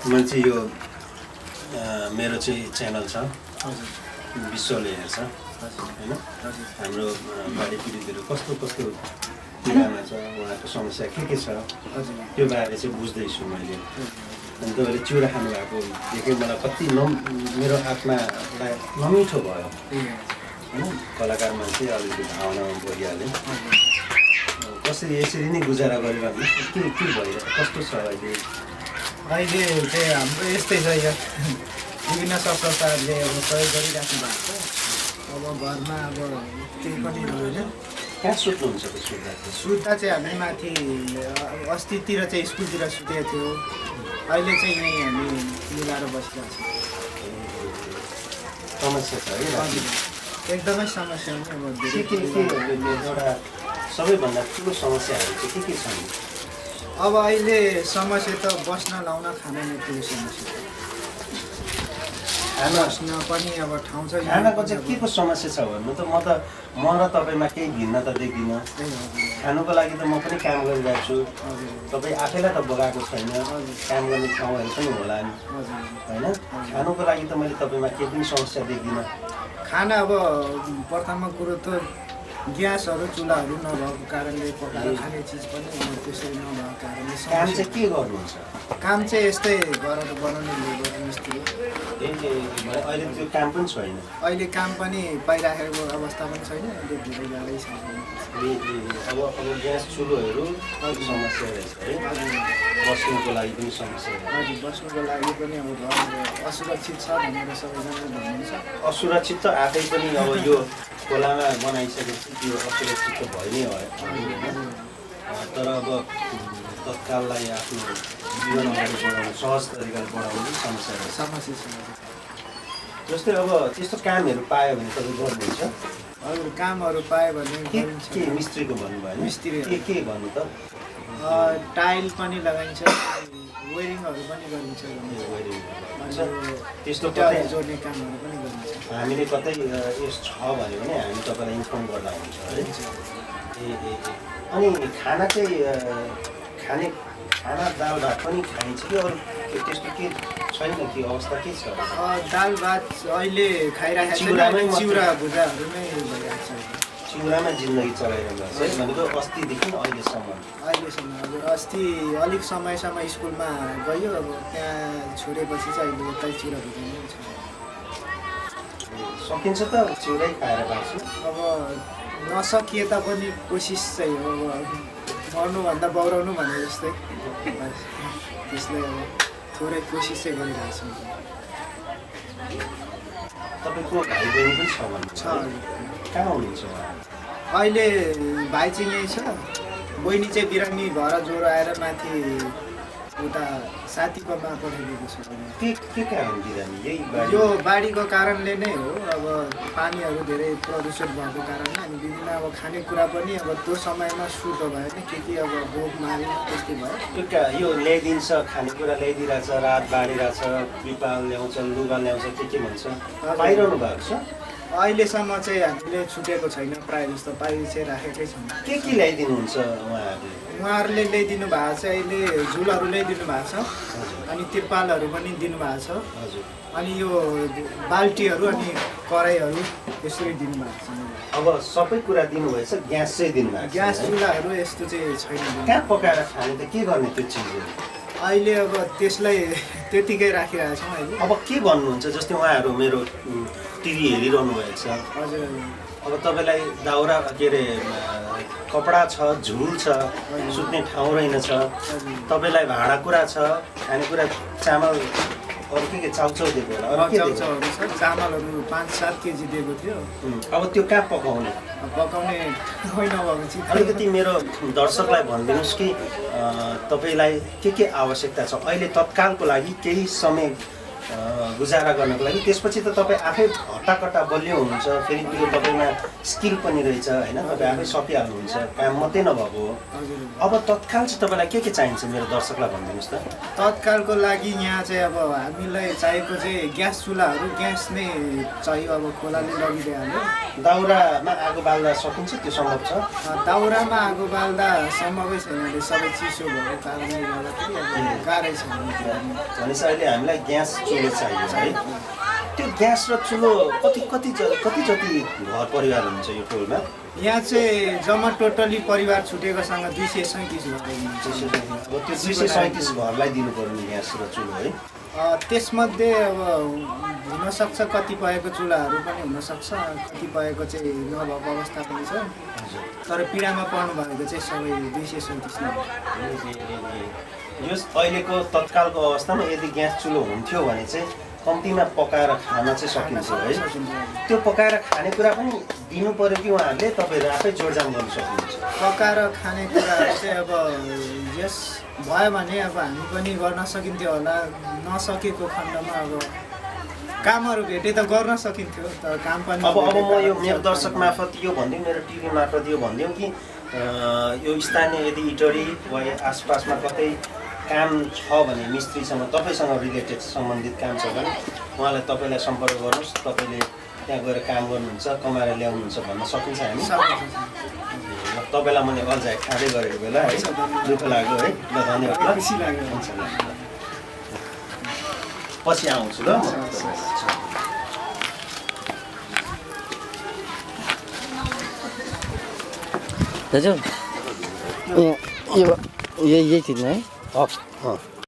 मैले चाहिँ यो मेरो चाहिँ च्यानल छ विश्वले हेर्छ हैन हाम्रो बाली पीडितहरु कस्तो कस्तो पीडामा छ उहाँको समस्या के छ त्यो बारे चाहिँ बुझ्दैछु मैले अनि तपाईले चिउरा खानु भएको देखे मलाई कति मेरो आत्मालाई नमिठो भयो हैन कलाकार मान्छे अलिकति भावनामा बोलिहाले कसरी यसरी नै गुजारा गरिरहनु के भइरहेको कस्तो छ अहिले चाहिँ हाम्रो यस्तै छ यहाँ विभिन्न संस्थाहरूले अब सहयोग गरिराख्नु भएको छ अब घरमा अब केही पनि होइन कहाँ सुत्नुहुन्छ सुत्दा चाहिँ हामी माथि अस्तितिर चाहिँ स्कुलतिर सुतेको थियो अहिले चाहिँ यहीँ हामी मिलाएर बसिरहेको छौँ समस्या छ है एकदमै समस्या हो अब एउटा सबैभन्दा ठुलो समस्याहरू चाहिँ के छन् अब अहिले समस्या त बस्न लाउन खान नै ठुलो समस्या बस्न पनि अब ठाउँ छ खानाको चाहिँ के को समस्या छ भन्नु त म र तपाईँमा केही भिन्नता देख्दिनँ खानुको लागि त म पनि काम गरिरहेको छु तपाईँ आफैलाई त बोकाएको छैन काम गर्ने ठाउँहरू पनि होला नि होइन खानुको लागि त मैले तपाईँमा केही पनि समस्या देख्दिनँ खाना अब प्रथममा कुरो त ग्यासहरू चुल्हाहरू नभएको कारणले पकाएर खाने चिज पनि त्यसरी नभएको कारणले काम चाहिँ के गर्नुहुन्छ काम चाहिँ यस्तै गरेर बनाउने लेबर मिस्त्री अहिले त्यो काम पनि छैन अहिले काम पनि पाइराखेको अवस्था पनि छैन धेरै गाह्रै छ अब ग्यास चुलोहरू समस्या रहेछ है बस्नुको लागि पनि समस्या हजुर बस्नुको लागि पनि अब घर असुरक्षित छ भनेर सबैजनाले भन्नुहुन्छ असुरक्षित त आफै पनि अब यो खोलामा बनाइसकेपछि त्यो असुरक्षित त भइ नै भयो तर अब तत्काललाई आफ्नो जीवन अगाडि बढाउनु सहज तरिकाले बढाउनु समस्या छ जस्तै अब त्यस्तो कामहरू पायो भने तपाईँ गर्नुहुन्छ हजुर कामहरू पायो भने के मिस्त्रीको भन्नुभयो मिस्त्री के भन्नु त टाइल पनि लगाइन्छ वेयरिङहरू पनि गरिन्छ त्यस्तो जोड्ने कामहरू पनि गरिन्छ हामीले कतै यस छ भन्यो भने हामी तपाईँलाई इन्फर्म गर्दा हुन्छ है अनि खाना चाहिँ खाना दाल भात पनि खाइन्छ कि अरू त्यस्तो के छैन कि अवस्था के छ दाल भात अहिले खाइरहेको चिउरा भुजाहरू नै भइरहेको छ चिउरामा जिन्दगी चलाइरहनु भएको छ भनेको अस्तिदेखि अहिलेसम्म हजुर अस्ति अलिक समयसम्म स्कुलमा गयो अब त्यहाँ छोडेपछि चाहिँ अहिले यतै चिउरा भुजा नै छ सकिन्छ त चिउरै खाएर बाँच्छु अब नसकिए तापनि कोसिस चाहिँ हो अब मर्नुभन्दा बौराउनु भने जस्तै त्यसले अब थोरै कोसिस चाहिँ गरिरहेको छौँ तपाईँको भाइ बहिनी पनि छ भन्नु छ कहाँ हुनुहुन्छ अहिले भाइ चाहिँ यहीँ छ बहिनी चाहिँ बिरामी भएर ज्वरो आएर माथि उता साथीकोमा पठाइदिएको छु के कारण बिरामी यही यो बाढीको कारणले नै हो अब पानीहरू धेरै प्रदूषित भएको कारणले अनि विभिन्न अब खानेकुरा पनि अब त्यो समयमा सुटो भयो नि के अब भोक मारिन त्यस्तै भयो यो ल्याइदिन्छ खानेकुरा ल्याइदिरहेछ रात बाँडिरहेछ पिपाल ल्याउँछ लुगा ल्याउँछ के भन्छ पाइरहनु भएको छ अहिलेसम्म चाहिँ हामीले छुटेको छैन प्रायः जस्तो पाइ चाहिँ राखेकै छौँ के ल्याइदिनुहुन्छ उहाँहरूले ल्याइदिनु भएको छ अहिले झुलहरू ल्याइदिनु भएको छ अनि तिरपालहरू पनि दिनुभएको छ अनि यो बाल्टीहरू अनि कराईहरू त्यसरी दिनुभएको छ अब सबै कुरा दिनुभएछ ग्यास चाहिँ दिनुभएको ग्यास चुल्हाहरू यस्तो चाहिँ छैन कहाँ पकाएर खाने त के गर्ने त्यो चिजहरू अहिले अब त्यसलाई त्यतिकै राखिरहेको छौँ अहिले अब के भन्नुहुन्छ जस्तै उहाँहरू मेरो टिभी हेरिरहनु भएको छ हजुर अब तपाईँलाई दाउरा के अरे कपडा छ झुल छ सुत्ने ठाउँ रहेनछ तपाईँलाई भाँडाकुरा छ खानेकुरा चामल अरू के चाउचाउ दिएको होला चाउचाउहरू छ चामलहरू 5-7 केजी दिएको थियो अब त्यो कहाँ पकाउने होइन अलिकति मेरो दर्शकलाई भनिदिनुहोस् कि तपाईँलाई के आवश्यकता छ अहिले तत्कालको लागि केही समय गुजारा गर्नको लागि त्यसपछि त तपाईँ आफै हट्टाकट्टा बलियो हुनुहुन्छ फेरि त्यो तपाईँमा स्किल पनि रहेछ होइन तपाईँ आफै सकिहाल्नुहुन्छ काम मात्रै नभएको हो अब तत्काल चाहिँ तपाईँलाई के चाहिन्छ मेरो दर्शकलाई भनिदिनुहोस् त तत्कालको लागि यहाँ चाहिँ अब हामीलाई चाहिएको चाहिँ ग्यास चुल्हाहरू ग्यास नै चाहियो अब खोलाले लगिदिइहाल्यो दाउरामा आगो बाल्दा सकिन्छ त्यो सम्भव छ दाउरामा आगो बाल्दा सम्भवै छैन सबै चिसो भएको कारणले गर्दाखेरि गाह्रै छ भनेपछि अहिले हामीलाई ग्यास चुलो चाहियो है त्यो ग्यास र चुलो कति जति घर परिवार हुन्छ यो टोलमा यहाँ चाहिँ जम्मा टोटली परिवार छुटेकोसँग 237 घर हुनुहुन्छ अब त्यो 237 घरलाई दिनु पर्ने ग्यास र चुलो है त्यसमध्ये अब हुनसक्छ कतिपयको चुल्हाहरू पनि हुनसक्छ कतिपयको चाहिँ नभएको अवस्था पनि छ तर पीडामा पर्नु भएको चाहिँ सबै 237 नै यो अहिलेको तत्कालको अवस्थामा यदि ग्यास चुलो हुन्थ्यो भने चाहिँ कम्तीमा पकाएर खान चाहिँ सकिन्छ है त्यो पकाएर खानेकुरा पनि दिनु पर्यो कि उहाँहरूले तपाईँहरू आफै जोडजाम गर्न सक्नुहुन्छ पकाएर खानेकुराहरू चाहिँ अब यस भयो भने अब हामी पनि गर्न सकिन्थ्यो होला नसकेको खण्डमा अब कामहरू भेटे त गर्न सकिन्थ्यो तर काम पनि अब म यो मेरो दर्शक मार्फत यो भनिदिउँ मेरो टिभी मार्फत यो भनिदिउँ कि यो स्थानीय यदि इटहरी वा आसपासमा कतै काम छ भने मिस्त्रीसँग तपाईँसँग रिलेटेड सम्बन्धित काम छ भने उहाँलाई तपाईँलाई सम्पर्क गर्नुहोस् तपाईँले त्यहाँ गएर काम गर्नुहुन्छ कमाएर ल्याउनुहुन्छ भन्न सकिन्छ हामी तपाईँलाई मैले अल्झाइ खाँदै गरेको बेला है दुःख लाग्यो है ल धन्यवाद ल खुसी लाग्यो हुन्छ ल पछि आउँछु ल दाजु यही थिएन है